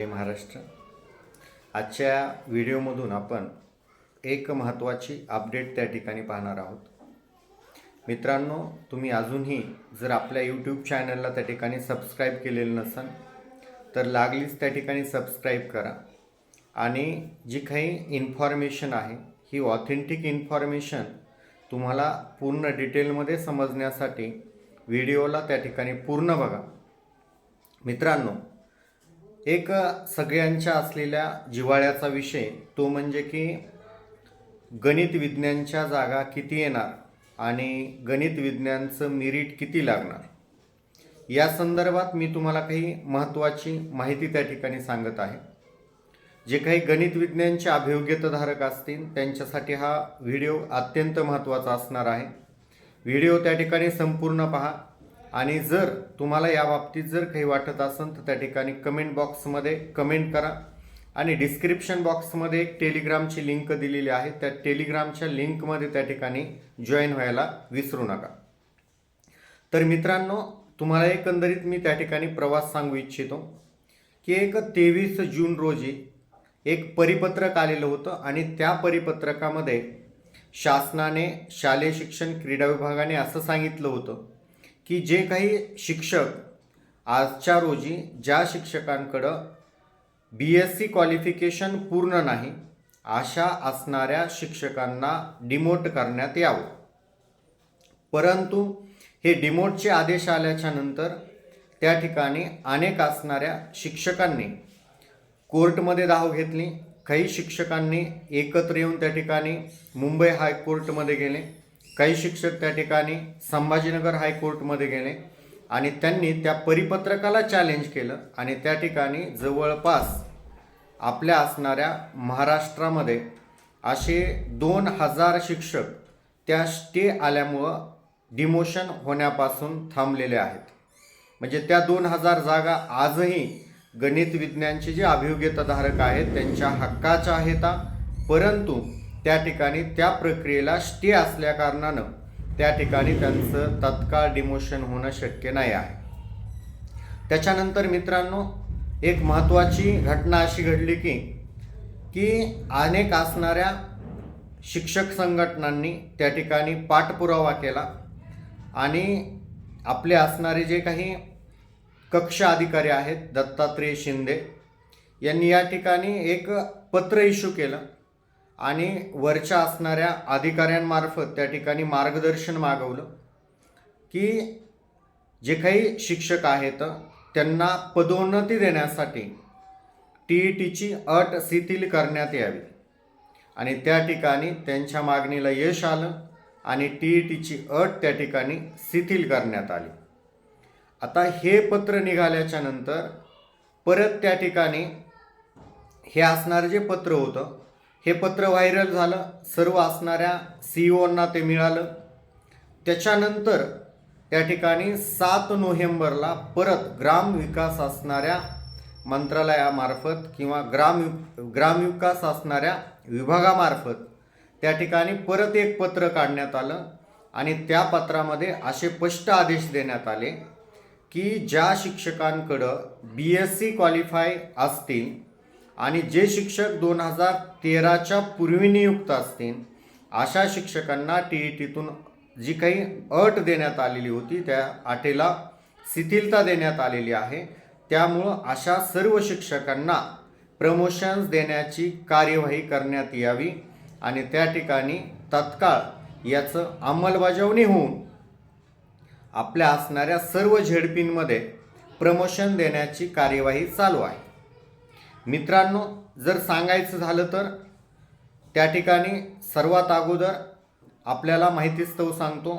जय महाराष्ट्र. आजच्या व्हिडिओमधून आपण एक महत्त्वाची अपडेट त्या ठिकाणी पाहणार आहोत. मित्रांनो, तुम्ही अजूनही जर आपल्या यूट्यूब चॅनलला त्या ठिकाणी सबस्क्राईब केलेलं नसेल तर लागलीच त्या ठिकाणी सबस्क्राईब करा आणि जी काही इन्फॉर्मेशन आहे ही ऑथेंटिक इन्फॉर्मेशन तुम्हाला पूर्ण डिटेलमध्ये समजण्यासाठी व्हिडिओला त्या ठिकाणी पूर्ण बघा. मित्रांनो, एक सगळ्यांच्या असलेल्या जिव्हाळ्याचा विषय तो म्हणजे की गणित विज्ञानच्या जागा किती येणार आणि गणित विज्ञानचं मेरिट किती लागणार या संदर्भात मी तुम्हाला काही महत्त्वाची माहिती त्या ठिकाणी सांगत आहे. जे काही गणित विज्ञानचे अभियोग्यताधारक असतील त्यांच्यासाठी हा व्हिडिओ अत्यंत महत्त्वाचा असणार आहे. व्हिडिओ त्या ठिकाणी संपूर्ण पहा आणि जर तुम्हाला या बाबतीत जर काही वाटत असेल तर त्या ठिकाणी कमेंट बॉक्समध्ये कमेंट करा आणि डिस्क्रिप्शन बॉक्समध्ये एक टेलिग्रामची लिंक दिलेली आहे. त्या टेलिग्रामच्या लिंकमध्ये त्या ठिकाणी जॉईन व्हायला विसरू नका. तर मित्रांनो, तुम्हाला एकंदरीत मी त्या ठिकाणी प्रवास सांगू इच्छितो की एक 23 जून रोजी एक परिपत्रक आलेलं होतं आणि त्या परिपत्रकामध्ये शासनाने शालेय शिक्षण क्रीडा विभागाने असं सांगितलं होतं की जे काही शिक्षक आजच्या रोजी ज्या शिक्षकांकडं BSc क्वालिफिकेशन पूर्ण नाही अशा असणाऱ्या शिक्षकांना डिमोट करण्यात यावं. परंतु हे डिमोटचे आदेश आल्याच्या नंतर त्या ठिकाणी अनेक असणाऱ्या शिक्षकांनी कोर्टमध्ये धाव घेतली. काही शिक्षकांनी एकत्र येऊन त्या ठिकाणी मुंबई हायकोर्टमध्ये गेले. काही शिक्षक त्या ठिकाणी संभाजीनगर हायकोर्टमध्ये गेले आणि त्यांनी त्या परिपत्रकाला चॅलेंज केलं आणि त्या ठिकाणी जवळपास आपल्या असणाऱ्या महाराष्ट्रामध्ये असे 2000 शिक्षक त्या स्टे आल्यामुळं डिमोशन होण्यापासून थांबलेले आहेत. म्हणजे त्या 2000 जागा आजही गणित विज्ञानचे जे अभियोग्यताधारक आहेत त्यांच्या हक्काच्या आहेत, परंतु त्या ठिकाणी त्या प्रक्रियेला स्टे असल्या कारणानं त्या ठिकाणी त्यांचं तत्काळ डिमोशन होणं शक्य नाही आहे. त्याच्यानंतर मित्रांनो, एक महत्त्वाची घटना अशी घडली की अनेक असणाऱ्या शिक्षक संघटनांनी त्या ठिकाणी पाठपुरावा केला आणि आपले असणारे जे काही कक्ष अधिकारी आहेत दत्तात्रय शिंदे यांनी या ठिकाणी एक पत्र इश्यू केलं आणि वरच्या असणाऱ्या अधिकाऱ्यांमार्फत त्या ठिकाणी मार्गदर्शन मागवलं की जे काही शिक्षक आहेत त्यांना पदोन्नती देण्यासाठी TETची अट शिथिल करण्यात यावी आणि त्या ठिकाणी त्यांच्या मागणीला यश आलं आणि TETची अट त्या ठिकाणी शिथिल करण्यात आली. आता हे पत्र निघाल्याच्या नंतर परत त्या ठिकाणी हे असणारं जे पत्र होतं हे पत्र व्हायरल झालं. सर्व असणाऱ्या CEOंना ते मिळालं. त्याच्यानंतर त्या ठिकाणी 7 नोव्हेंबरला परत ग्रामविकास असणाऱ्या मंत्रालयामार्फत किंवा ग्रामविकास असणाऱ्या विभागामार्फत त्या ठिकाणी परत एक पत्र काढण्यात आलं आणि त्या पत्रामध्ये असे स्पष्ट आदेश देण्यात आले की ज्या शिक्षकांकडं BSc क्वालिफाय असतील आणि जे शिक्षक 2013च्या पूर्वी नियुक्त असतील अशा शिक्षकांना TETतून जी काही अट देण्यात आलेली होती त्या अटीला शिथिलता देण्यात आलेली आहे. त्यामुळं अशा सर्व शिक्षकांना प्रमोशन्स देण्याची कार्यवाही करण्यात यावी आणि त्या ठिकाणी तत्काळ याचं अंमलबजावणी होऊन आपल्या असणाऱ्या सर्व झेडपींमध्ये प्रमोशन देण्याची कार्यवाही चालू आहे. मित्रांनो, जर सांगायचं झालं तर त्या ठिकाणी सर्वात अगोदर आपल्याला माहितीस्तव सांगतो,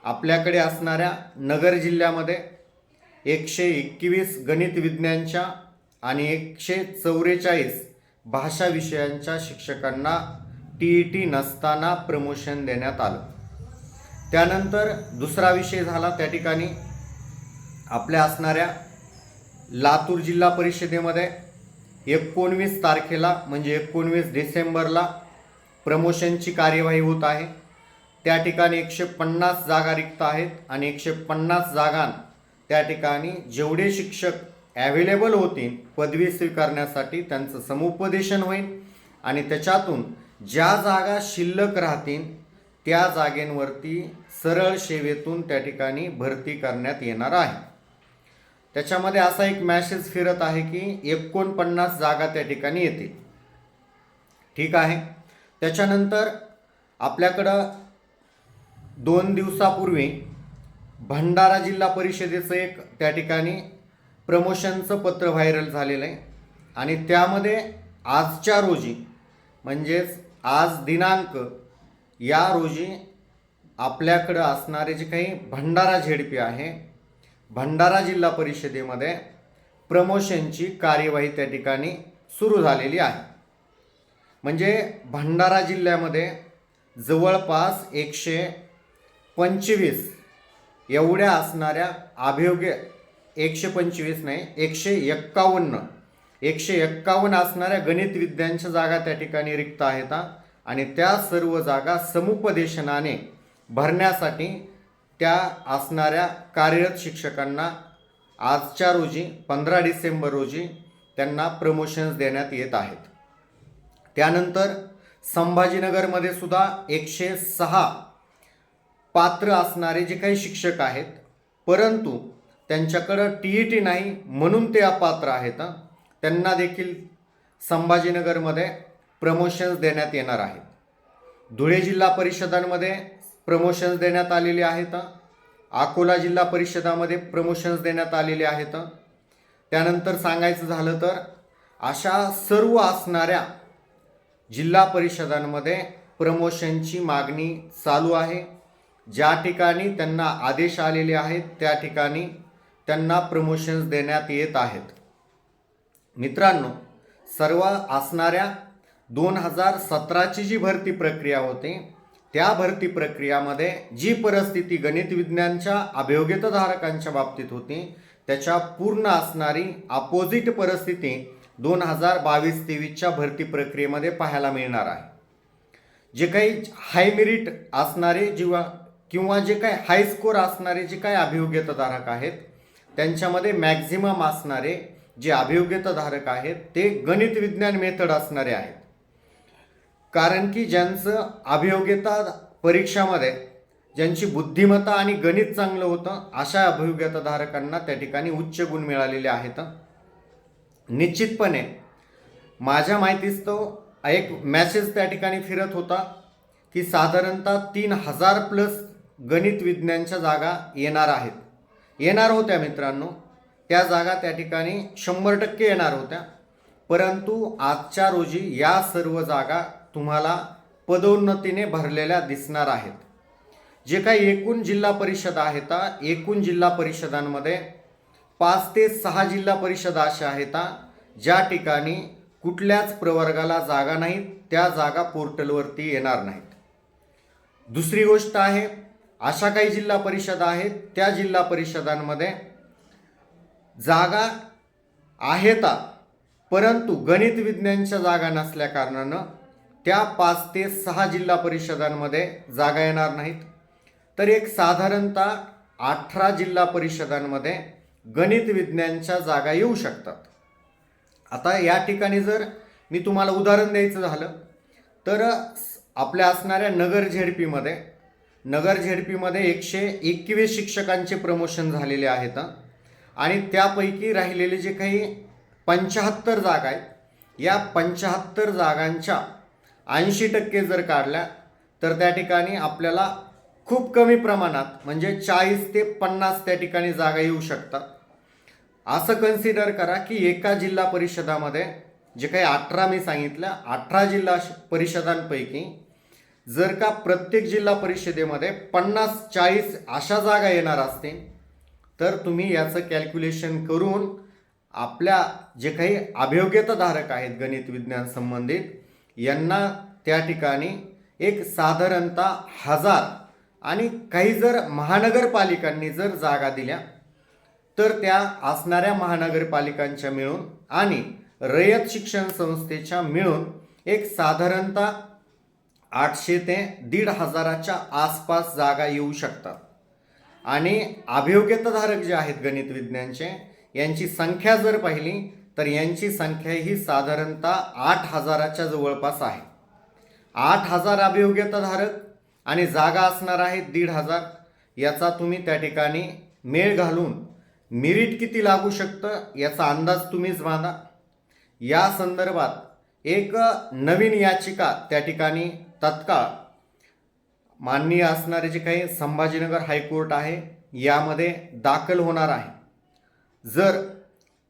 आपल्याकडे असणाऱ्या नगर जिल्ह्यामध्ये 121 गणित विज्ञानच्या आणि 144 भाषा विषयांच्या शिक्षकांना TET नसताना प्रमोशन देण्यात आलं. त्यानंतर दुसरा विषय झाला त्या ठिकाणी आपल्या असणाऱ्या लातूर जिल्हा परिषदेमध्ये 19 तारखेला म्हणजे 19 डिसेंबरला प्रमोशनची कार्यवाही होत आहे. त्या ठिकाणी 150 जागा रिक्त आहेत आणि 150 जागां त्या ठिकाणी जेवढे शिक्षक ॲव्हेलेबल होतील पदवी स्वीकारण्यासाठी, त्यांचं समुपदेशन होईल आणि त्याच्यातून ज्या जागा शिल्लक राहतील त्या जागेंवरती सरळ सेवेतून त्या ठिकाणी भरती करण्यात येणार आहे. त्याच्यामध्ये असा एक मॅसेज फिरत आहे की 49 जागा त्या ठिकाणी येतील. ठीक आहे. त्याच्यानंतर आपल्याकडं 2 दिवसापूर्वी भंडारा जिल्हा परिषदेचं एक त्या ठिकाणी प्रमोशनचं पत्र व्हायरल झालेलं आहे आणि त्यामध्ये आजच्या रोजी म्हणजेच आज दिनांक या रोजी आपल्याकडं असणारे जे काही भंडारा झेडपी आहे, भंडारा जिल्हा परिषदेमध्ये प्रमोशनची कार्यवाही त्या ठिकाणी सुरू झालेली आहे. म्हणजे भंडारा जिल्ह्यामध्ये जवळपास 125 एवढ्या असणाऱ्या अभियोग्य, 125 नाही 151 असणाऱ्या गणित विज्ञानच्या जागा त्या ठिकाणी रिक्त आहेत आणि त्या सर्व जागा समुपदेशनाने भरण्यासाठी त्या असणाऱ्या कार्यरत शिक्षकांना आजच्या रोजी 15 डिसेंबर रोजी त्यांना प्रमोशन्स देण्यात येत आहेत. त्यानंतर संभाजीनगरमध्ये सुद्धा 106 पात्र असणारे जे काही शिक्षक आहेत, परंतु त्यांच्याकडं TET नाही म्हणून ते अपात्र आहेत, त्यांना देखील संभाजीनगरमध्ये प्रमोशन्स देण्यात येणार आहेत. धुळे जिल्हा परिषदांमध्ये प्रमोशन्स देण्यात आलेले आहेत. अकोला जिल्हा परिषदामध्ये प्रमोशन्स देण्यात आलेले आहेत. त्यानंतर सांगायचं झालं तर अशा सर्व असणाऱ्या जिल्हा परिषदांमध्ये प्रमोशनची मागणी चालू आहे. ज्या ठिकाणी त्यांना आदेश आलेले आहेत त्या ठिकाणी त्यांना प्रमोशन्स देण्यात येत आहेत. मित्रांनो, सर्व असणाऱ्या 2017ची जी भरती प्रक्रिया होती त्या भरती प्रक्रियामध्ये जी परिस्थिती गणित विज्ञानच्या अभियोग्यताधारकांच्या बाबतीत होती त्याच्या पूर्ण असणारी अपोजिट परिस्थिती 2022-23च्या भरती प्रक्रियेमध्ये पाहायला मिळणार आहे. जे काही हाय मेरिट असणारे किंवा जे काही हाय स्कोर असणारे जे काही अभियोग्यताधारक आहेत त्यांच्यामध्ये मॅक्झिमम असणारे जे अभियोग्यताधारक आहेत ते गणित विज्ञान मेथड असणारे आहेत. कारण की ज्यांचं अभियोग्यता परीक्षामध्ये ज्यांची बुद्धिमत्ता आणि गणित चांगलं होतं अशा अभियोग्यताधारकांना त्या ठिकाणी उच्च गुण मिळालेले आहेत. निश्चितपणे माझ्या माहितीस्तव एक मॅसेज त्या ठिकाणी फिरत होता की साधारणतः 3000 प्लस गणित विज्ञानच्या जागा येणार होत्या. मित्रांनो, त्या जागा त्या ठिकाणी 100% येणार होत्या, परंतु आजच्या रोजी या सर्व जागा तुम्हाला पदोन्नतीने भरलेल्या दिसणार आहेत. जे काही एकूण जिल्हा परिषद आहेत, एकूण जिल्हा परिषदांमध्ये 5 ते 6 जिल्हा परिषदा अशा आहेत ज्या ठिकाणी कुठल्याच प्रवर्गाला जागा नाहीत, त्या जागा पोर्टलवरती येणार नाहीत. दुसरी गोष्ट आहे, अशा काही जिल्हा परिषदा आहेत त्या जिल्हा परिषदांमध्ये जागा आहेत परंतु गणित विज्ञानच्या जागा नसल्या कारणानं त्या 5 ते 6 जिल्हा परिषदांमध्ये जागा येणार नाहीत. तर एक साधारणतः 18 जिल्हा परिषदांमध्ये गणित विज्ञानच्या जागा येऊ शकतात. आता या ठिकाणी जर मी तुम्हाला उदाहरण द्यायचं झालं तर आपल्या असणाऱ्या नगर झेडपीमध्ये 121 शिक्षकांचे प्रमोशन झालेले आहेत आणि त्यापैकी राहिलेले जे काही 75 जागा आहेत या 75 जागांच्या 80% जर काढल्या तर त्या ठिकाणी आपल्याला खूप कमी प्रमाणात म्हणजे 40 ते 50 त्या ठिकाणी जागा येऊ शकतात. असं कन्सिडर करा की एका जिल्हा परिषदामध्ये जे काही 18 मी सांगितलं 18 जिल्हा परिषदांपैकी जर का प्रत्येक जिल्हा परिषदेमध्ये 50-40 अशा जागा येणार असतील तर तुम्ही याचं कॅल्क्युलेशन करून आपल्या जे काही अभियोग्यताधारक आहेत गणित विज्ञान संबंधित यांना त्या ठिकाणी एक साधारणतः 1000 आणि काही जर महानगरपालिकांनी जर जागा दिल्या तर त्या असणाऱ्या महानगरपालिकांच्या मिळून आणि रयत शिक्षण संस्थेच्या मिळून एक साधारणतः 800 ते 1500च्या आसपास जागा येऊ शकतात. आणि अभियोग्यताधारक जे आहेत गणित विज्ञानचे यांची संख्या जर पाहिली तर यांची संख्या ही साधारणतः 8,000च्या जवळपास आहे. 8,000 अभियोग्यताधारक आणि जागा असणार आहेत 1,500. याचा तुम्ही त्या ठिकाणी मेळ घालून मेरिट किती लागू शकतं याचा अंदाज तुम्हीच बांधा. या संदर्भात एक नवीन याचिका त्या ठिकाणी तत्काळ माननीय असणारे जे काही संभाजीनगर हायकोर्ट आहे यामध्ये दाखल होणार आहे. जर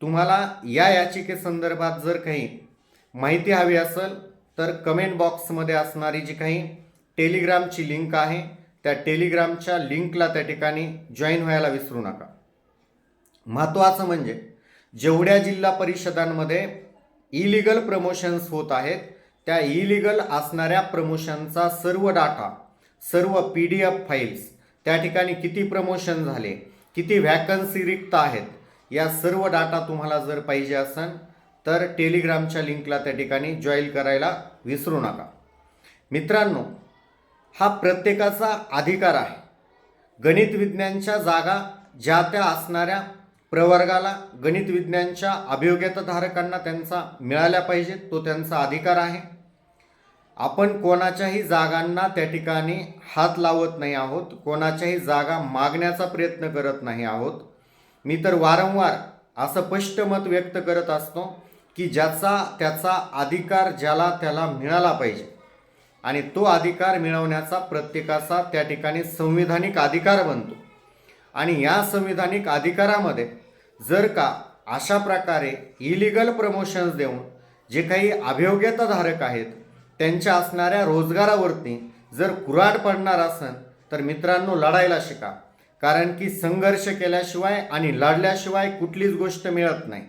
तुम्हाला या याचिकेसंदर्भात जर काही माहिती हवी असेल तर कमेंट बॉक्समध्ये असणारी जी काही टेलिग्रामची लिंक आहे त्या टेलिग्रामच्या लिंकला त्या ठिकाणी जॉईन व्हायला विसरू नका. महत्त्वाचं म्हणजे जेवढ्या जिल्हा परिषदांमध्ये इलिगल प्रमोशन्स होत आहेत त्या इलिगल असणाऱ्या प्रमोशनचा सर्व डाटा, सर्व PDF फाईल्स, त्या ठिकाणी किती प्रमोशन झाले, किती व्हॅकन्सी रिक्त आहेत, या सर्व डाटा तुम्हाला जर पाहिजे असेल तर टेलिग्रामच्या लिंकला त्या ठिकाणी जॉईन करायला विसरू नका. मित्रांनो, हा प्रत्येकाचा अधिकार आहे. गणित विज्ञानच्या जागा ज्या त्या असणाऱ्या प्रवर्गाला, गणित विज्ञानच्या अभियोग्यताधारकांना त्यांचा मिळाल्या पाहिजेत, तो त्यांचा अधिकार आहे. आपण कोणाच्याही जागांना त्या ठिकाणी हात लावत नाही आहोत, कोणाच्याही जागा मागण्याचा प्रयत्न करत नाही आहोत. मी तर वारंवार असं स्पष्ट मत व्यक्त करत असतो की ज्याचा त्याचा अधिकार ज्याला त्याला मिळाला पाहिजे आणि तो अधिकार मिळवण्याचा प्रत्येकाचा त्या ठिकाणी संविधानिक अधिकार बनतो. आणि या संविधानिक अधिकारामध्ये जर का अशा प्रकारे इलिगल प्रमोशन्स देऊन जे काही अभियोग्यताधारक आहेत त्यांच्या असणाऱ्या रोजगारावरती जर कुऱ्हाड पडणार असेल तर मित्रांनो लढायला शिका. कारण की संघर्ष केल्याशिवाय आणि लढल्याशिवाय कुठलीच गोष्ट मिळत नाही.